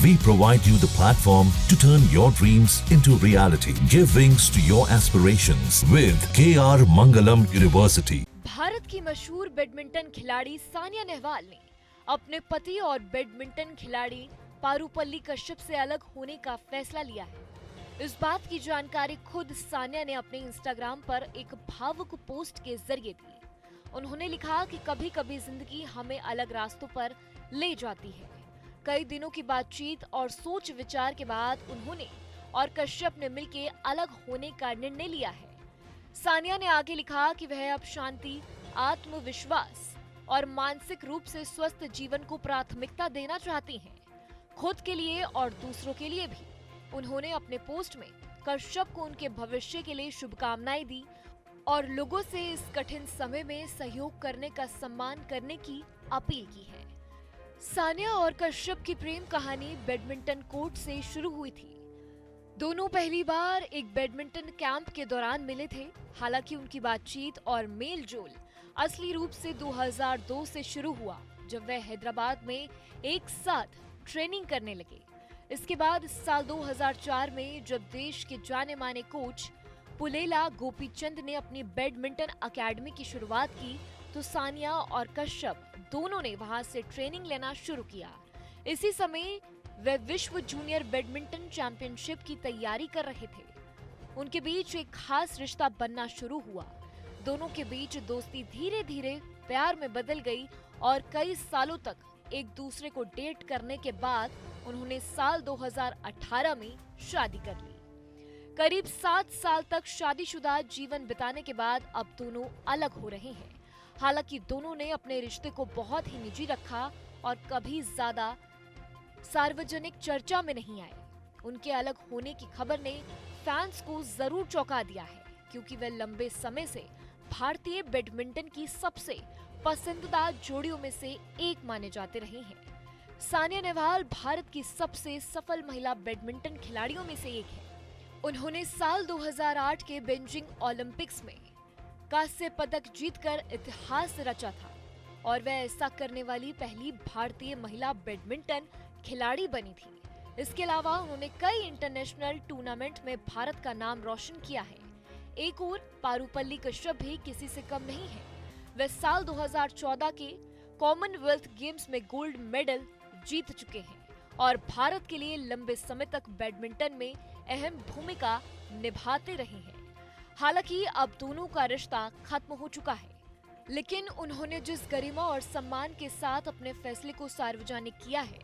We provide you the platform to turn your dreams into reality. Give wings to your aspirations with KR Mangalam University. Bharat की मशहूर badminton खिलाड़ी सानिया नेहवाल ने अपने पति और बैडमिंटन खिलाड़ी पारुपल्ली कश्यप से अलग होने का फैसला लिया है। इस बात की जानकारी खुद सानिया ने अपने इंस्टाग्राम पर एक भावुक पोस्ट के जरिए दी। उन्होंने लिखा कि कभी कभी जिंदगी हमें अलग रास्तों पर ले जाती है। कई दिनों की बातचीत और सोच विचार के बाद उन्होंने और कश्यप ने मिलकर अलग होने का निर्णय लिया है। सानिया ने आगे लिखा कि वह अब शांति, आत्मविश्वास और मानसिक रूप से स्वस्थ जीवन को प्राथमिकता देना चाहती हैं, खुद के लिए और दूसरों के लिए भी। उन्होंने अपने पोस्ट में कश्यप को उनके भविष्य के लिए शुभकामनाएं दी और लोगों से इस कठिन समय में सहयोग करने का सम्मान करने की अपील की है। सानिया और कश्यप की प्रेम कहानी बैडमिंटन कोर्ट से शुरू हुई थी। दोनों पहली बार एक बैडमिंटन कैंप के दौरान मिले थे। हालांकि उनकी बातचीत और मेल जोल असली रूप से 2002 से शुरू हुआ, जब वह हैदराबाद में एक साथ ट्रेनिंग करने लगे। इसके बाद साल 2004 में जब देश के जाने माने कोच पुलेला गोपीचंद ने अपनी बैडमिंटन अकेडमी की शुरुआत की, तो सानिया और कश्यप दोनों ने वहां से ट्रेनिंग लेना शुरू किया। इसी समय वे विश्व जूनियर बैडमिंटन चैंपियनशिप की तैयारी कर रहे थे। उनके बीच एक खास रिश्ता बनना शुरू हुआ। दोनों के बीच दोस्ती धीरे धीरे प्यार में बदल गई और कई सालों तक एक दूसरे को डेट करने के बाद उन्होंने साल 2018 में शादी कर ली। करीब 7 साल तक शादीशुदा जीवन बिताने के बाद अब दोनों अलग हो रहे हैं। हालांकि दोनों ने अपने रिश्ते को बहुत ही निजी रखा और कभी ज्यादा सार्वजनिक चर्चा में नहीं आए। उनके अलग होने की खबर ने फैंस को जरूर चौंका दिया है, क्योंकि वे लंबे समय से भारतीय बैडमिंटन की सबसे पसंदीदा जोड़ियों में से एक माने जाते रहे हैं। सानिया नेहवाल भारत की सबसे सफल महिला बैडमिंटन खिलाड़ियों में से एक है। उन्होंने साल 2008 के बीजिंग ओलंपिक्स में कांस्य पदक जीतकर इतिहास रचा था और वह ऐसा करने वाली पहली भारतीय महिला बैडमिंटन खिलाड़ी बनी थी। इसके अलावा उन्होंने कई इंटरनेशनल टूर्नामेंट में भारत का नाम रोशन किया है। एक और पारुपल्ली कश्यप भी किसी से कम नहीं है। वह साल 2014 के कॉमनवेल्थ गेम्स में गोल्ड मेडल जीत चुके हैं और भारत के लिए लंबे समय तक बैडमिंटन में अहम भूमिका निभाते रहे हैं। हालांकि अब दोनों का रिश्ता खत्म हो चुका है, लेकिन उन्होंने जिस गरिमा और सम्मान के साथ अपने फैसले को सार्वजनिक किया है,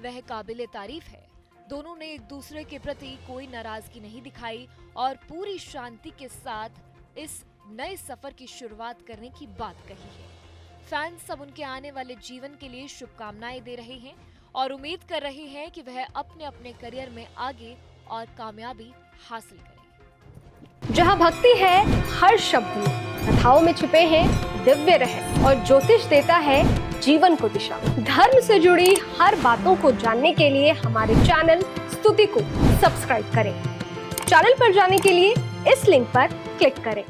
वह काबिले तारीफ है। दोनों ने एक दूसरे के प्रति कोई नाराजगी नहीं दिखाई और पूरी शांति के साथ इस नए सफर की शुरुआत करने की बात कही है। फैंस सब उनके आने वाले जीवन के लिए शुभकामनाएं दे रहे हैं और उम्मीद कर रहे हैं कि वह अपने अपने करियर में आगे और कामयाबी हासिल करें। जहाँ भक्ति है हर शब्द में, कथाओं में छुपे हैं दिव्य रहस्य और ज्योतिष देता है जीवन को दिशा। धर्म से जुड़ी हर बातों को जानने के लिए हमारे चैनल स्तुति को सब्सक्राइब करें। चैनल पर जाने के लिए इस लिंक पर क्लिक करें।